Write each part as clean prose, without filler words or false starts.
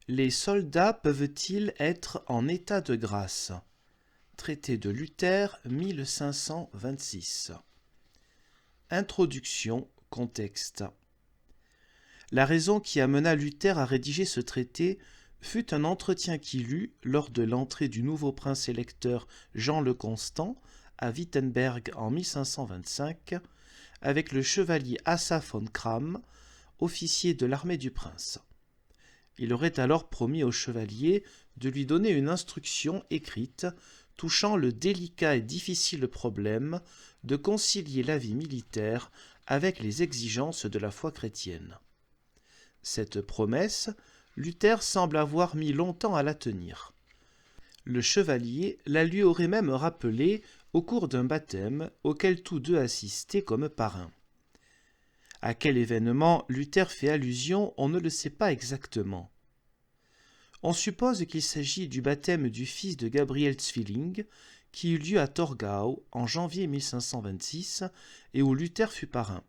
Les soldats peuvent-ils être en état de grâce? Traité de Luther, 1526. Introduction, contexte. La raison qui amena Luther à rédiger ce traité fut un entretien qu'il eut lors de l'entrée du nouveau prince électeur Jean le Constant à Wittenberg en 1525 avec le chevalier Asa von Kram, officier de l'armée du prince. Il aurait alors promis au chevalier de lui donner une instruction écrite touchant le délicat et difficile problème de concilier la vie militaire avec les exigences de la foi chrétienne. Cette promesse, Luther semble avoir mis longtemps à la tenir. Le chevalier la lui aurait même rappelée au cours d'un baptême auquel tous deux assistaient comme parrains. À quel événement Luther fait allusion, on ne le sait pas exactement. On suppose qu'il s'agit du baptême du fils de Gabriel Zwilling, qui eut lieu à Torgau en janvier 1526 et où Luther fut parrain.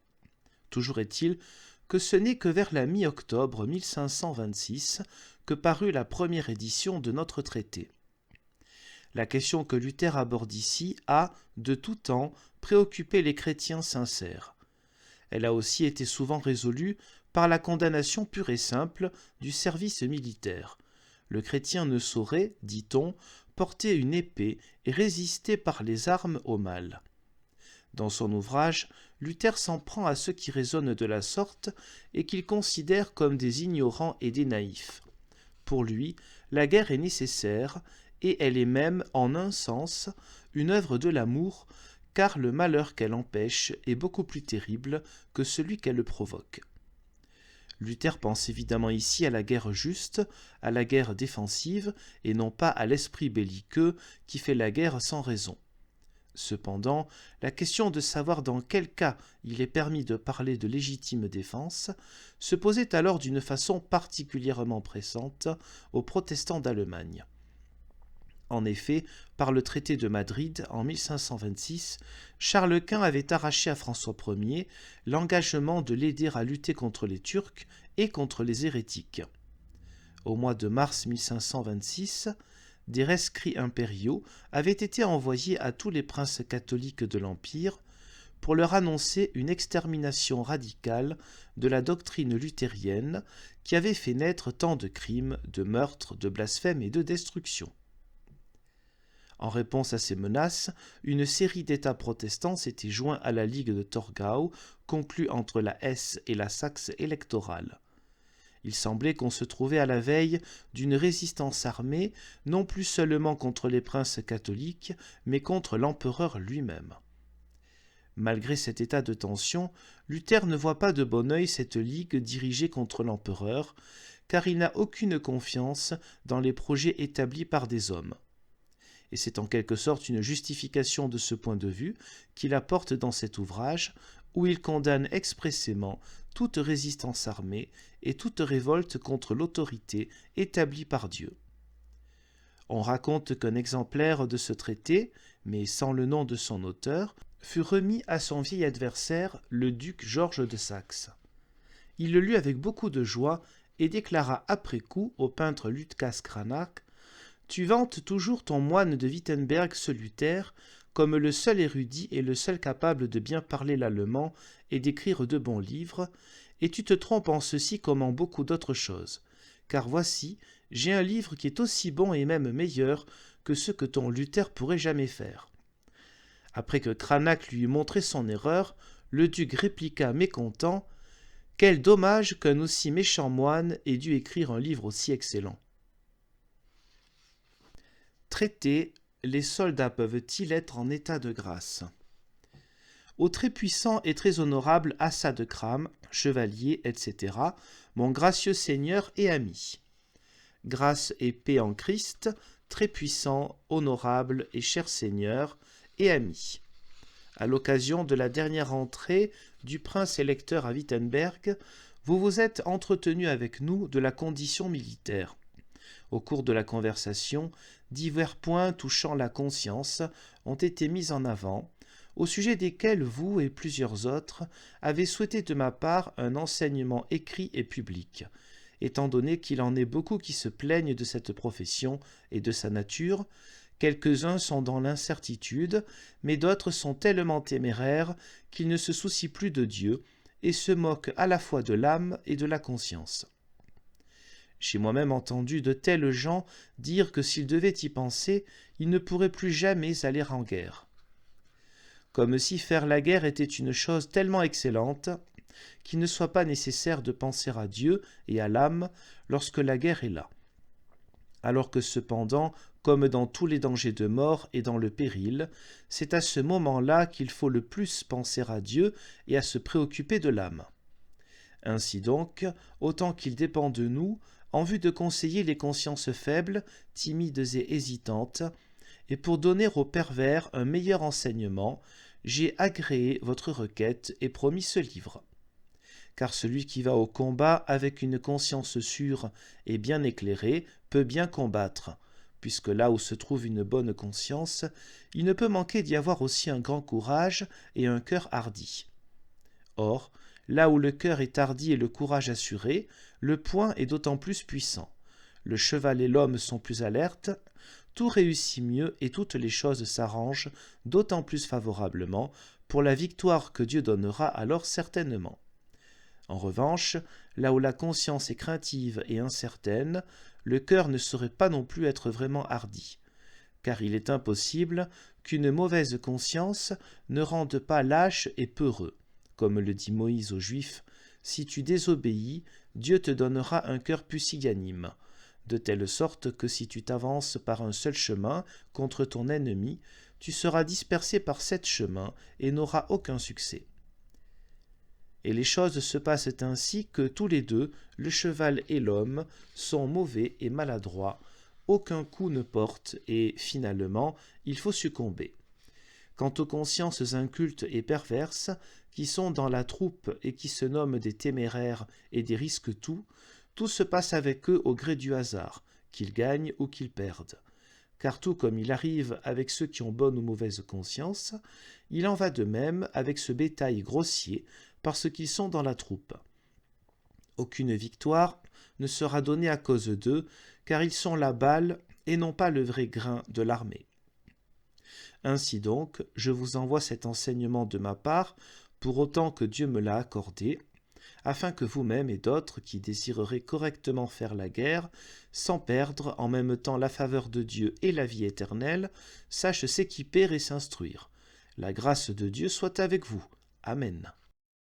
Toujours est-il que ce n'est que vers la mi-octobre 1526 que parut la première édition de notre traité. La question que Luther aborde ici a, de tout temps, préoccupé les chrétiens sincères. Elle a aussi été souvent résolue par la condamnation pure et simple du service militaire. Le chrétien ne saurait, dit-on, porter une épée et résister par les armes au mal. Dans son ouvrage, Luther s'en prend à ceux qui raisonnent de la sorte et qu'il considère comme des ignorants et des naïfs. Pour lui, la guerre est nécessaire et elle est même, en un sens, une œuvre de l'amour, car le malheur qu'elle empêche est beaucoup plus terrible que celui qu'elle provoque. Luther pense évidemment ici à la guerre juste, à la guerre défensive, et non pas à l'esprit belliqueux qui fait la guerre sans raison. Cependant, la question de savoir dans quel cas il est permis de parler de légitime défense se posait alors d'une façon particulièrement pressante aux protestants d'Allemagne. En effet, par le traité de Madrid en 1526, Charles Quint avait arraché à François Ier l'engagement de l'aider à lutter contre les Turcs et contre les hérétiques. Au mois de mars 1526, des rescrits impériaux avaient été envoyés à tous les princes catholiques de l'Empire pour leur annoncer une extermination radicale de la doctrine luthérienne qui avait fait naître tant de crimes, de meurtres, de blasphèmes et de destructions. En réponse à ces menaces, une série d'États protestants s'était joint à la Ligue de Torgau, conclue entre la Hesse et la Saxe électorale. Il semblait qu'on se trouvait à la veille d'une résistance armée, non plus seulement contre les princes catholiques, mais contre l'empereur lui-même. Malgré cet état de tension, Luther ne voit pas de bon œil cette ligue dirigée contre l'empereur, car il n'a aucune confiance dans les projets établis par des hommes. Et c'est en quelque sorte une justification de ce point de vue qu'il apporte dans cet ouvrage, où il condamne expressément toute résistance armée et toute révolte contre l'autorité établie par Dieu. On raconte qu'un exemplaire de ce traité, mais sans le nom de son auteur, fut remis à son vieil adversaire, le duc Georges de Saxe. Il le lut avec beaucoup de joie et déclara après coup au peintre Lucas Cranach: « Tu vantes toujours ton moine de Wittenberg, ce Luther, comme le seul érudit et le seul capable de bien parler l'allemand et d'écrire de bons livres, et tu te trompes en ceci comme en beaucoup d'autres choses. Car voici, j'ai un livre qui est aussi bon et même meilleur que ce que ton Luther pourrait jamais faire. » Après que Cranach lui eut montré son erreur, le duc répliqua mécontent: « Quel dommage qu'un aussi méchant moine ait dû écrire un livre aussi excellent. » Traité, les soldats peuvent-ils être en état de grâce? Au très puissant et très honorable Asa de Kram, chevalier, etc., mon gracieux Seigneur et ami. Grâce et paix en Christ, très puissant, honorable et cher Seigneur et ami. À l'occasion de la dernière entrée du prince électeur à Wittenberg, vous vous êtes entretenu avec nous de la condition militaire. Au cours de la conversation, divers points touchant la conscience ont été mis en avant, au sujet desquels vous et plusieurs autres avez souhaité de ma part un enseignement écrit et public, étant donné qu'il en est beaucoup qui se plaignent de cette profession et de sa nature. Quelques-uns sont dans l'incertitude, mais d'autres sont tellement téméraires qu'ils ne se soucient plus de Dieu et se moquent à la fois de l'âme et de la conscience. J'ai moi-même entendu de tels gens dire que s'ils devaient y penser, ils ne pourraient plus jamais aller en guerre. Comme si faire la guerre était une chose tellement excellente qu'il ne soit pas nécessaire de penser à Dieu et à l'âme lorsque la guerre est là. Alors que cependant, comme dans tous les dangers de mort et dans le péril, c'est à ce moment-là qu'il faut le plus penser à Dieu et à se préoccuper de l'âme. Ainsi donc, autant qu'il dépend de nous, en vue de conseiller les consciences faibles, timides et hésitantes, et pour donner aux pervers un meilleur enseignement, j'ai agréé votre requête et promis ce livre. Car celui qui va au combat avec une conscience sûre et bien éclairée peut bien combattre, puisque là où se trouve une bonne conscience, il ne peut manquer d'y avoir aussi un grand courage et un cœur hardi. Or, là où le cœur est hardi et le courage assuré, le poing est d'autant plus puissant. Le cheval et l'homme sont plus alertes, tout réussit mieux et toutes les choses s'arrangent d'autant plus favorablement pour la victoire que Dieu donnera alors certainement. En revanche, là où la conscience est craintive et incertaine, le cœur ne saurait pas non plus être vraiment hardi, car il est impossible qu'une mauvaise conscience ne rende pas lâche et peureux. Comme le dit Moïse aux Juifs, « Si tu désobéis, Dieu te donnera un cœur pusillanime, de telle sorte que si tu t'avances par un seul chemin contre ton ennemi, tu seras dispersé par 7 chemins et n'auras aucun succès. » Et les choses se passent ainsi que tous les deux, le cheval et l'homme, sont mauvais et maladroits, aucun coup ne porte et, finalement, il faut succomber. Quant aux consciences incultes et perverses, qui sont dans la troupe et qui se nomment des téméraires et des risques-tout, tout se passe avec eux au gré du hasard, qu'ils gagnent ou qu'ils perdent. Car tout comme il arrive avec ceux qui ont bonne ou mauvaise conscience, il en va de même avec ce bétail grossier, parce qu'ils sont dans la troupe. Aucune victoire ne sera donnée à cause d'eux, car ils sont la balle et non pas le vrai grain de l'armée. Ainsi donc, je vous envoie cet enseignement de ma part, pour autant que Dieu me l'a accordé, afin que vous-même et d'autres qui désireraient correctement faire la guerre, sans perdre en même temps la faveur de Dieu et la vie éternelle, sachent s'équiper et s'instruire. La grâce de Dieu soit avec vous. Amen.